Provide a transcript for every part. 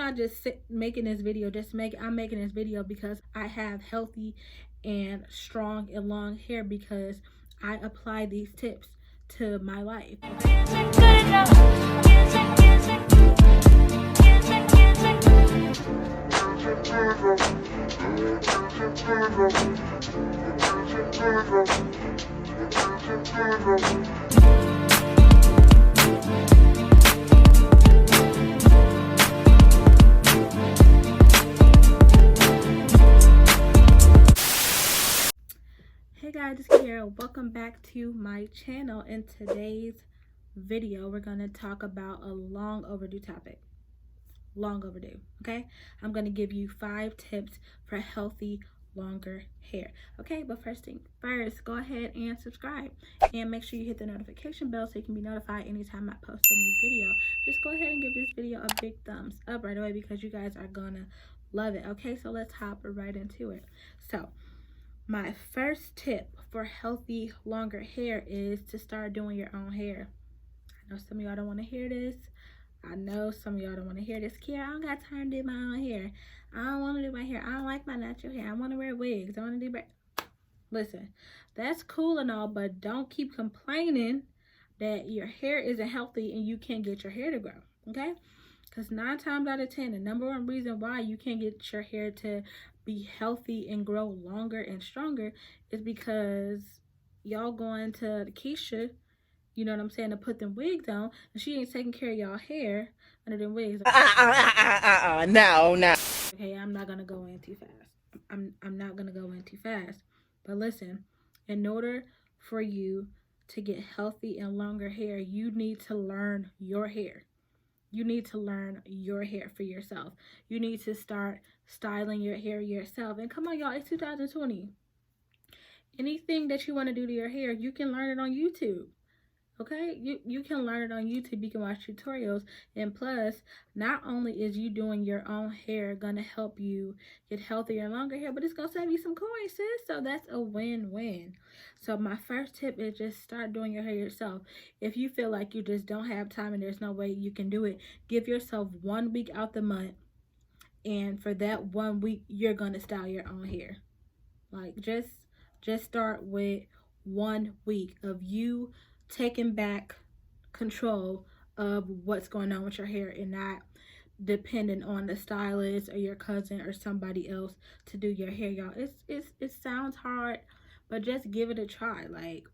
not just making this video I'm making this video because I have healthy and strong and long hair, because I apply these tips to my life. Hey guys, it's Kiara. Welcome back to my channel. In today's video, we're going to talk about a long overdue topic. Long overdue, okay? I'm going to give you 5 tips for healthy, longer hair. Okay, but first thing first, go ahead and subscribe. And make sure you hit the notification bell so you can be notified anytime I post a new video. Just go ahead and give this video a big thumbs up right away because you guys are going to love it. Okay, so let's hop right into it. So, my first tip for healthy, longer hair is to start doing your own hair. I know some of y'all don't want to hear this. I know some of y'all don't want to hear this. Kiara, I don't got time to do my own hair. I don't want to do my hair. I don't like my natural hair. I want to wear wigs. I want to do Listen, that's cool and all, but don't keep complaining that your hair isn't healthy and you can't get your hair to grow, okay? Because 9 times out of 10, the number one reason why you can't get your hair to be healthy and grow longer and stronger is because y'all going to the Keisha, you know what I'm saying, to put them wigs on, and she ain't taking care of y'all hair under them wigs. No. Okay, I'm not gonna go in too fast. I'm not gonna go in too fast. But listen, in order for you to get healthy and longer hair, you need to learn your hair. You need to learn your hair for yourself. You need to start styling your hair yourself. And come on, y'all, it's 2020. Anything that you want to do to your hair, you can learn it on YouTube. Okay, you can learn it on YouTube. You can watch tutorials, and plus, not only is you doing your own hair gonna help you get healthier and longer hair, but it's gonna save you some coins, sis. So that's a win-win. So my first tip is just start doing your hair yourself. If you feel like you just don't have time and there's no way you can do it, give yourself 1 week out the month, and for that 1 week, you're gonna style your own hair. Like just start with 1 week of you taking back control of what's going on with your hair and not depending on the stylist or your cousin or somebody else to do your hair, y'all. It sounds hard, but just give it a try. Like,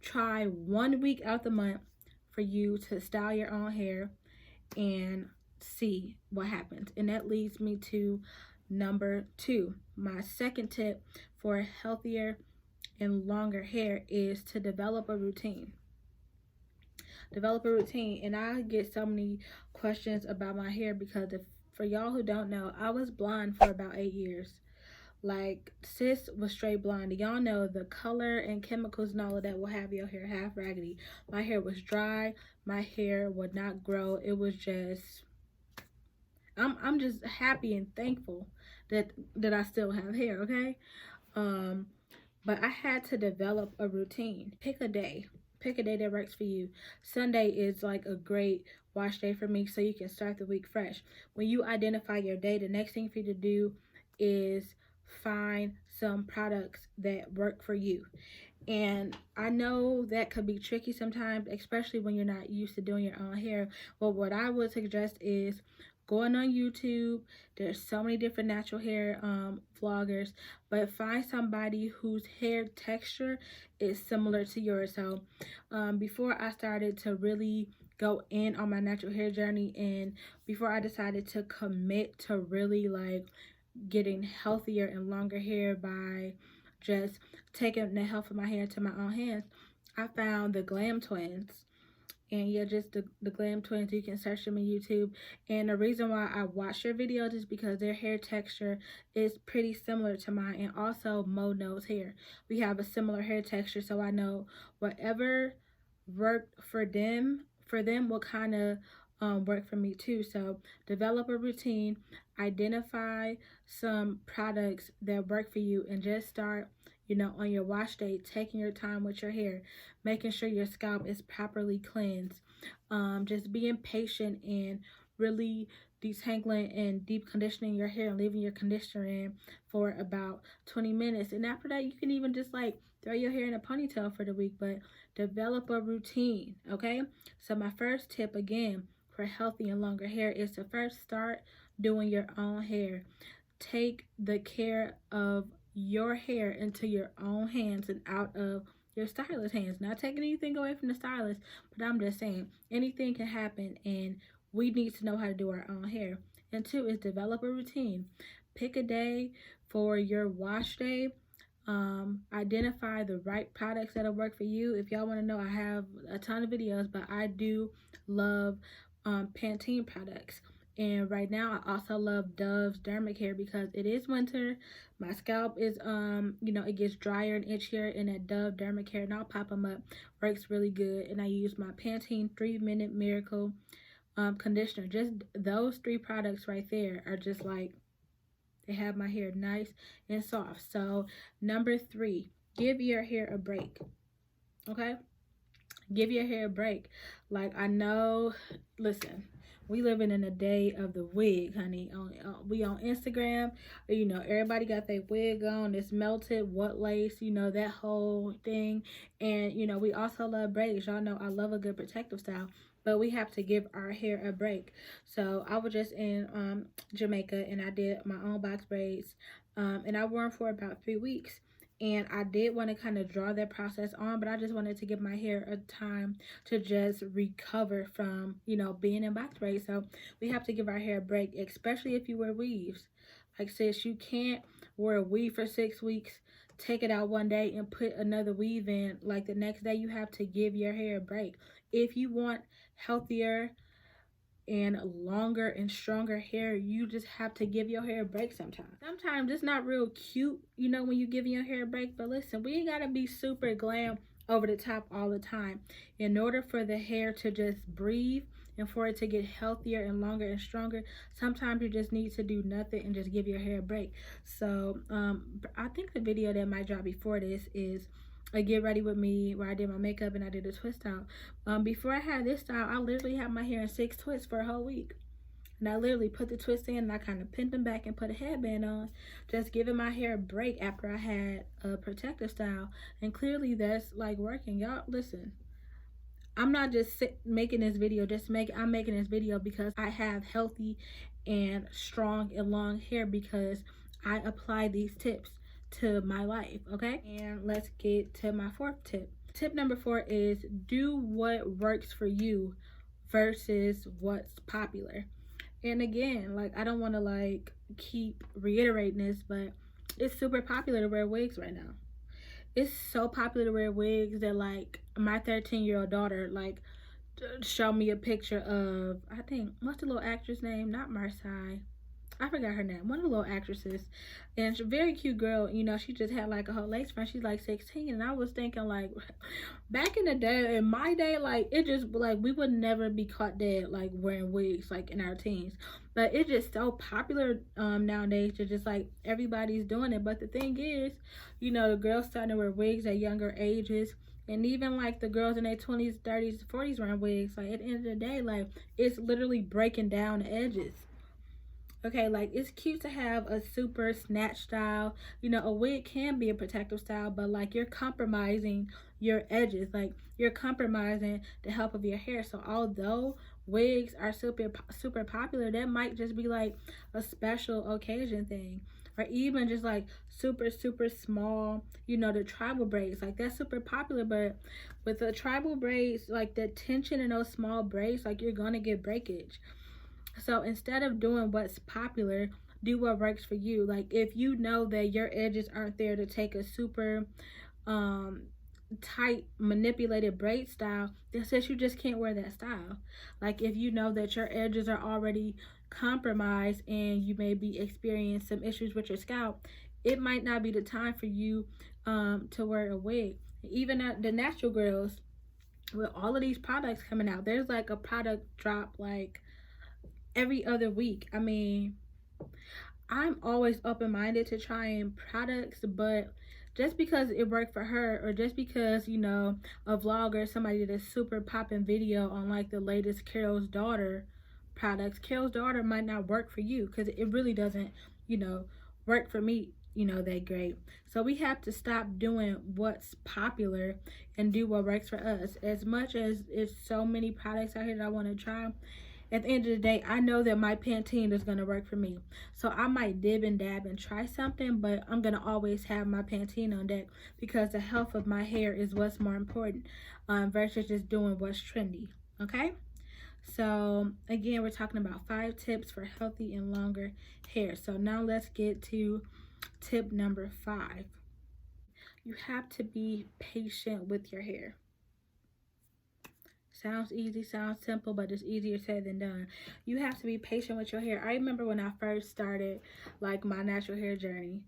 try 1 week out the month for you to style your own hair and see what happens. And that leads me to number 2. My second tip for healthier and longer hair is to develop a routine. Develop a routine. And I get so many questions about my hair because for y'all who don't know, I was blonde for about 8 years. Like, sis was straight blonde. Y'all know the color and chemicals and all of that will have your hair half raggedy. My hair was dry. My hair would not grow. It was just, I'm just happy and thankful that I still have hair, okay? But I had to develop a routine. Pick a day that works for you. Sunday is like a great wash day for me, so you can start the week fresh. When you identify your day, the next thing for you to do is find some products that work for you. And I know that could be tricky sometimes, especially when you're not used to doing your own hair. But what I would suggest is going on YouTube. There's so many different natural hair vloggers, but find somebody whose hair texture is similar to yours. So before I started to really go in on my natural hair journey, and before I decided to commit to really like getting healthier and longer hair by just taking the health of my hair into my own hands, I found the Glam Twins. And yeah, just the Glam Twins. You can search them on YouTube. And the reason why I watch their videos is because their hair texture is pretty similar to mine. And also Mo Knows Hair. We have a similar hair texture, so I know whatever worked for them will kind of work for me too. So develop a routine, identify some products that work for you, and just start, you know, on your wash day, taking your time with your hair, making sure your scalp is properly cleansed, just being patient and really detangling and deep conditioning your hair and leaving your conditioner in for about 20 minutes. And after that, you can even just like throw your hair in a ponytail for the week, but develop a routine, okay? So my first tip again for healthy and longer hair is to first start doing your own hair. Take the care of your hair into your own hands and out of your stylist hands. Not taking anything away from the stylist, but I'm just saying anything can happen and we need to know how to do our own hair. And two is develop a routine. Pick a day for your wash day. Identify the right products that'll work for you. If y'all want to know, I have a ton of videos, but I do love Pantene products. And right now I also love Dove's Dermacare because it is winter. My scalp is it gets drier and itchier, and that Dove Dermacare, and I'll pop them up, works really good. And I use my Pantene 3-Minute Miracle conditioner. Just those 3 products right there are just like, they have my hair nice and soft. So number 3, give your hair a break. Okay, give your hair a break. Like, I know, listen, we living in a day of the wig, honey. We on Instagram, everybody got their wig on. It's melted, what lace, that whole thing. And we also love braids. Y'all know I love a good protective style, but we have to give our hair a break. So I was just in Jamaica, and I did my own box braids, and I wore them for about 3 weeks. And I did want to kind of draw that process on, but I just wanted to give my hair a time to just recover from, being in box braids. So we have to give our hair a break, especially if you wear weaves. Like, sis, you can't wear a weave for 6 weeks, take it out one day, and put another weave in. Like, the next day, you have to give your hair a break. If you want healthier and longer and stronger hair, you just have to give your hair a break sometimes. Sometimes it's not real cute, when you give your hair a break, but listen, we ain't gotta be super glam over the top all the time. In order for the hair to just breathe and for it to get healthier and longer and stronger, sometimes you just need to do nothing and just give your hair a break. So I think the video that might drop before this is a get ready with me, where I did my makeup and I did a twist out. Before I had this style, I literally had my hair in 6 twists for a whole week. And I literally put the twist in and I kind of pinned them back and put a headband on, just giving my hair a break after I had a protective style. And clearly that's like working. Y'all, listen, I'm not just making this video, I'm making this video because I have healthy and strong and long hair, because I apply these tips to my life, okay? And let's get to my 4th tip. Tip number 4 is do what works for you versus what's popular. And again, like, I don't want to like keep reiterating this, but it's super popular to wear wigs right now. It's so popular to wear wigs that like my 13-year-old daughter like showed me a picture of, I think, what's the little actress name? Not Marseille. I forgot her name. One of the little actresses. And she's a very cute girl. She just had like a whole lace front. She's like 16. And I was thinking, like, back in the day, in my day, like, it just, like, we would never be caught dead, like, wearing wigs, like, in our teens. But it's just so popular nowadays. It's just, like, everybody's doing it. But the thing is, the girls starting to wear wigs at younger ages. And even, like, the girls in their 20s, 30s, 40s wearing wigs. Like, at the end of the day, like, it's literally breaking down the edges. Okay, like, it's cute to have a super snatch style. A wig can be a protective style, but like, you're compromising your edges. Like, you're compromising the health of your hair. So although wigs are super popular, that might just be like a special occasion thing. Or even just like super small, the tribal braids. Like, that's super popular, but with the tribal braids, like, the tension in those small braids, like, you're gonna get breakage. So instead of doing what's popular, do what works for you. Like, if you know that your edges aren't there to take a super tight manipulated braid style, then says you just can't wear that style. Like, if you know that your edges are already compromised and you may be experiencing some issues with your scalp, it might not be the time for you to wear a wig. Even the natural girls, with all of these products coming out, there's like a product drop like every other week. I mean, I'm always open-minded to trying products, but just because it worked for her, or just because, a vlogger, somebody did a super popping video on like the latest Carol's Daughter products, Carol's Daughter might not work for you because it really doesn't, work for me, that great. So we have to stop doing what's popular and do what works for us. As much as it's so many products out here that I want to try, at the end of the day, I know that my Pantene is going to work for me. So I might dib and dab and try something, but I'm going to always have my Pantene on deck because the health of my hair is what's more important versus just doing what's trendy. Okay? So again, we're talking about 5 tips for healthy and longer hair. So now let's get to tip number 5. You have to be patient with your hair. Sounds easy, sounds simple, but it's easier said than done. You have to be patient with your hair. I remember when I first started like my natural hair journey,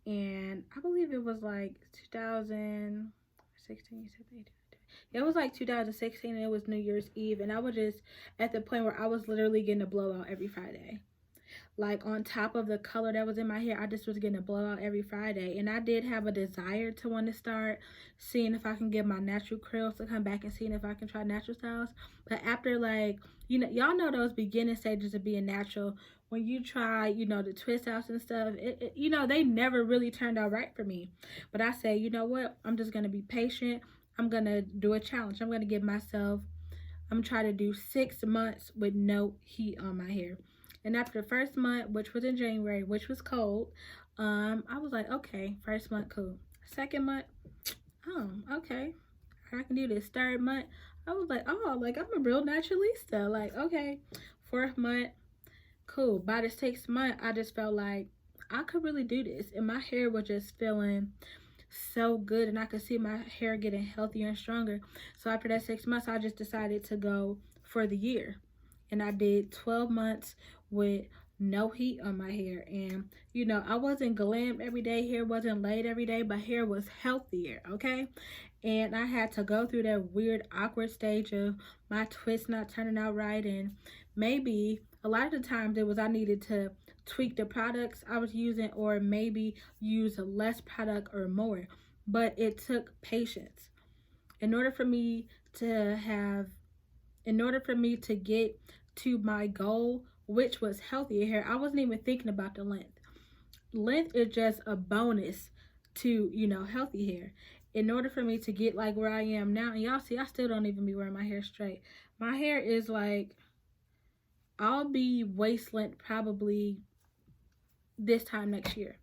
and I believe it was like 2016, it was like 2016, and it was New Year's Eve, and I was just at the point where I was literally getting a blowout every Friday. Like on top of the color that was in my hair, I just was getting a blowout every Friday. And I did have a desire to want to start seeing if I can get my natural curls to come back and seeing if I can try natural styles. But after like, y'all know those beginning stages of being natural, when you try, the twist outs and stuff, they never really turned out right for me. But I say, you know what? I'm just going to be patient. I'm going to do a challenge. I'm going to give myself, I'm trying to do 6 months with no heat on my hair. And after the first month, which was in January, which was cold, I was like, okay, first month, cool. Second month, oh, okay, I can do this. Third month, I was like, oh, like I'm a real naturalista. Like, okay. Fourth month, cool. By the 6th month, I just felt like I could really do this. And my hair was just feeling so good, and I could see my hair getting healthier and stronger. So after that 6 months, I just decided to go for the year. And I did 12 months with no heat on my hair. And, I wasn't glammed every day. Hair wasn't laid every day, but hair was healthier, okay? And I had to go through that weird, awkward stage of my twist not turning out right. And maybe a lot of the times it was I needed to tweak the products I was using, or maybe use less product or more. But it took patience. In order for me to get to my goal, which was healthier hair, I wasn't even thinking about the length. Length is just a bonus to, healthy hair. In order for me to get like where I am now, and y'all see, I still don't even be wearing my hair straight. My hair is like, I'll be waist length probably this time next year.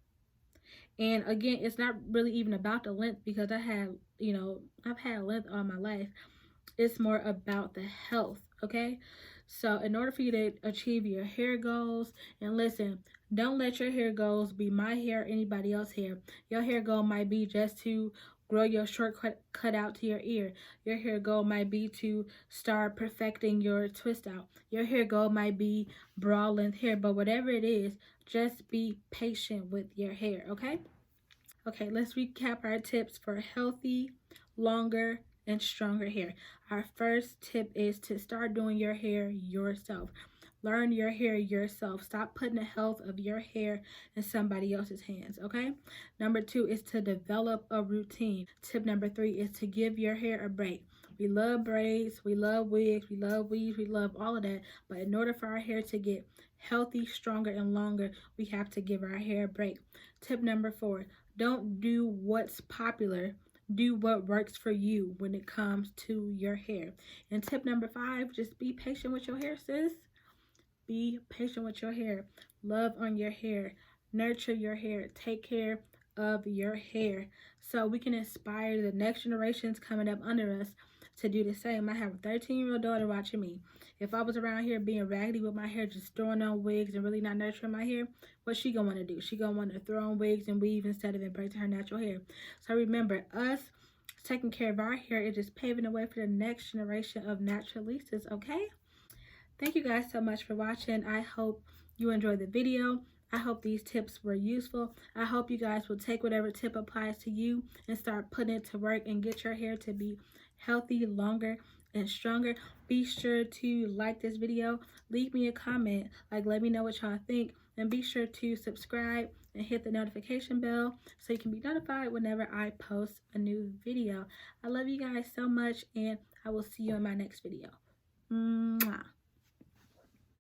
And again, it's not really even about the length because I've had length all my life. It's more about the health, okay? So in order for you to achieve your hair goals, and listen, don't let your hair goals be my hair or anybody else's hair. Your hair goal might be just to grow your short cut out to your ear. Your hair goal might be to start perfecting your twist out. Your hair goal might be broad length hair, but whatever it is, just be patient with your hair, okay? Okay, let's recap our tips for healthy, longer, and stronger hair. Our first tip is to start doing your hair yourself. Learn your hair yourself. Stop putting the health of your hair in somebody else's hands, okay? Number 2 is to develop a routine. Tip number 3 is to give your hair a break. We love braids, we love wigs, we love weaves, we love all of that. But in order for our hair to get healthy, stronger, and longer, we have to give our hair a break. Tip number 4, don't do what's popular. Do what works for you when it comes to your hair. And tip number 5, just be patient with your hair, sis. Be patient with your hair. Love on your hair. Nurture your hair. Take care of your hair so we can inspire the next generations coming up under us to do the same. I have a 13-year-old daughter watching me. If I was around here being raggedy with my hair, just throwing on wigs and really not nurturing my hair, what's she gonna want to do? She gonna want to throw on wigs and weave instead of embracing her natural hair. So remember, us taking care of our hair is just paving the way for the next generation of naturalistas, okay? Thank you guys so much for watching. I hope you enjoyed the video. I hope these tips were useful. I hope you guys will take whatever tip applies to you and start putting it to work and get your hair to be healthy, longer, and stronger. Be sure to like this video. Leave me a comment. Let me know what y'all think. And be sure to subscribe and hit the notification bell so you can be notified whenever I post a new video. I love you guys so much, and I will see you in my next video. Mwah.